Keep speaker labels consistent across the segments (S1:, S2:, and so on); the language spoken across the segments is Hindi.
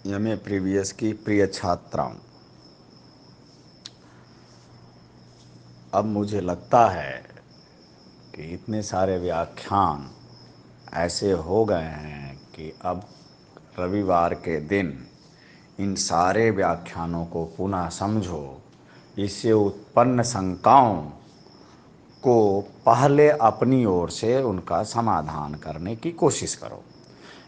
S1: एमए प्रीवियस की प्रिय छात्राओं, अब मुझे लगता है कि इतने सारे व्याख्यान ऐसे हो गए हैं कि अब रविवार के दिन इन सारे व्याख्यानों को पुनः समझो, इससे उत्पन्न शंकाओं को पहले अपनी ओर से उनका समाधान करने की कोशिश करो।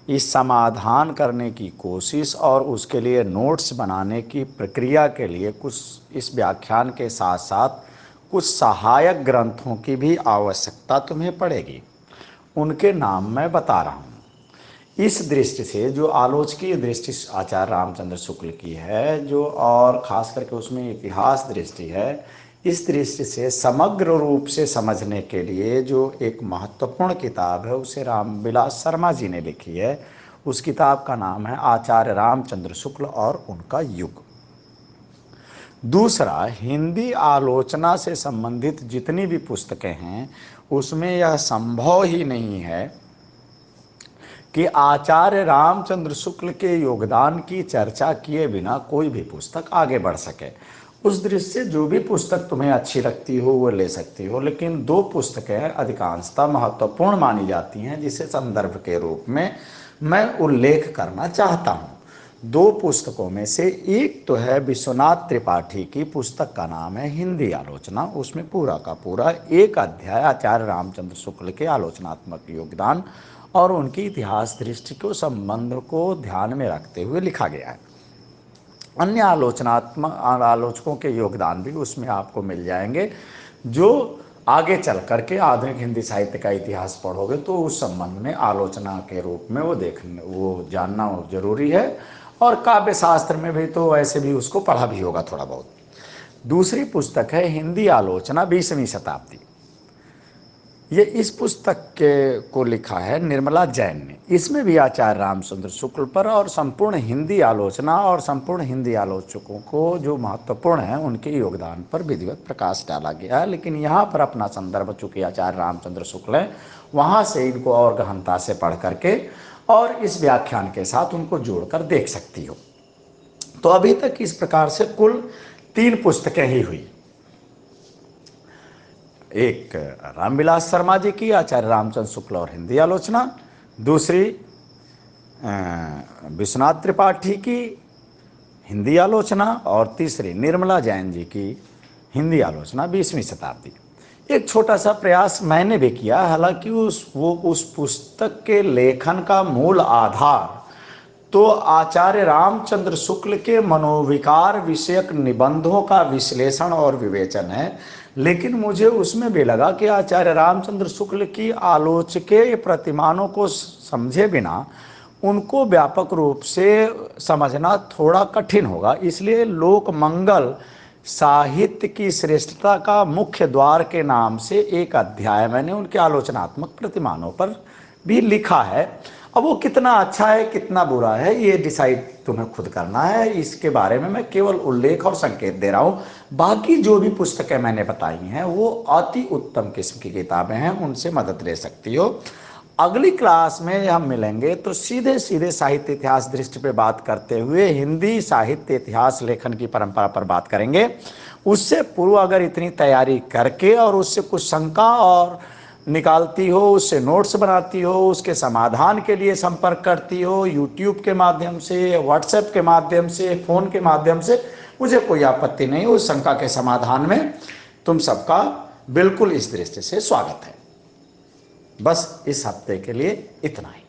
S1: इस समाधान करने की कोशिश और उसके लिए नोट्स बनाने की प्रक्रिया के लिए कुछ इस व्याख्यान के साथ साथ कुछ सहायक ग्रंथों की भी आवश्यकता तुम्हें पड़ेगी। उनके नाम मैं बता रहा हूँ। इस दृष्टि से जो आलोचकीय दृष्टि आचार्य रामचंद्र शुक्ल की है, जो और खास करके उसमें इतिहास दृष्टि है, इस दृष्टि से समग्र रूप से समझने के लिए जो एक महत्वपूर्ण किताब है उसे रामविलास शर्मा जी ने लिखी है। उस किताब का नाम है आचार्य रामचंद्र शुक्ल और उनका युग। दूसरा, हिंदी आलोचना से संबंधित जितनी भी पुस्तकें हैं उसमें यह संभव ही नहीं है कि आचार्य रामचंद्र शुक्ल के योगदान की चर्चा किए बिना कोई भी पुस्तक आगे बढ़ सके। उस दृष्टि से जो भी पुस्तक तुम्हें अच्छी लगती हो वो ले सकती हो, लेकिन दो पुस्तकें अधिकांशतः महत्वपूर्ण मानी जाती हैं जिसे संदर्भ के रूप में मैं उल्लेख करना चाहता हूँ। दो पुस्तकों में से एक तो है विश्वनाथ त्रिपाठी की पुस्तक का नाम है हिंदी आलोचना। उसमें पूरा का पूरा एक अध्याय आचार्य रामचंद्र शुक्ल के आलोचनात्मक योगदान और उनकी इतिहास दृष्टि को संबंध को ध्यान में रखते हुए लिखा गया है। अन्य आलोचनात्मक आलोचकों के योगदान भी उसमें आपको मिल जाएंगे, जो आगे चल करके आधुनिक हिंदी साहित्य का इतिहास पढ़ोगे तो उस संबंध में आलोचना के रूप में वो जानना जरूरी है। और काव्य शास्त्र में भी तो वैसे भी उसको पढ़ा भी होगा थोड़ा बहुत। दूसरी पुस्तक है हिंदी आलोचना 20वीं शताब्दी। ये इस पुस्तक के को लिखा है निर्मला जैन ने। इसमें भी आचार्य रामचंद्र शुक्ल पर और संपूर्ण हिंदी आलोचना और संपूर्ण हिंदी आलोचकों को जो महत्वपूर्ण है उनके योगदान पर विधिवत प्रकाश डाला गया है। लेकिन यहाँ पर अपना संदर्भ चूँकि आचार्य रामचंद्र शुक्ल है, वहाँ से इनको और गहनता से पढ़ करके और इस व्याख्यान के साथ उनको जोड़कर देख सकती हो। तो अभी तक इस प्रकार से कुल 3 पुस्तकें ही हुई। एक रामविलास शर्मा जी की आचार्य रामचंद्र शुक्ल और हिंदी आलोचना, दूसरी विश्वनाथ त्रिपाठी की हिंदी आलोचना और तीसरी निर्मला जैन जी की हिंदी आलोचना 20वीं शताब्दी। एक छोटा सा प्रयास मैंने भी किया, हालांकि उस पुस्तक के लेखन का मूल आधार तो आचार्य रामचंद्र शुक्ल के मनोविकार विषयक निबंधों का विश्लेषण और विवेचन है, लेकिन मुझे उसमें भी लगा कि आचार्य रामचंद्र शुक्ल की आलोचकीय प्रतिमानों को समझे बिना उनको व्यापक रूप से समझना थोड़ा कठिन होगा। इसलिए लोक मंगल साहित्य की श्रेष्ठता का मुख्य द्वार के नाम से एक अध्याय मैंने उनके आलोचनात्मक प्रतिमानों पर भी लिखा है। अब वो कितना अच्छा है कितना बुरा है ये डिसाइड तुम्हें खुद करना है, इसके बारे में मैं केवल उल्लेख और संकेत दे रहा हूँ। बाकी जो भी पुस्तकें मैंने बताई हैं वो अति उत्तम किस्म की किताबें हैं, उनसे मदद ले सकती हो। अगली क्लास में हम मिलेंगे तो सीधे सीधे साहित्य इतिहास दृष्टि पे बात करते हुए हिंदी साहित्य इतिहास लेखन की परंपरा पर बात करेंगे। उससे पूर्व अगर इतनी तैयारी करके और उससे कुछ शंका और निकालती हो, उससे नोट्स बनाती हो, उसके समाधान के लिए संपर्क करती हो यूट्यूब के माध्यम से, व्हाट्सएप के माध्यम से, फ़ोन के माध्यम से, मुझे कोई आपत्ति नहीं। उस शंका के समाधान में तुम सबका बिल्कुल इस दृष्टि से स्वागत है। बस इस हफ्ते के लिए इतना ही।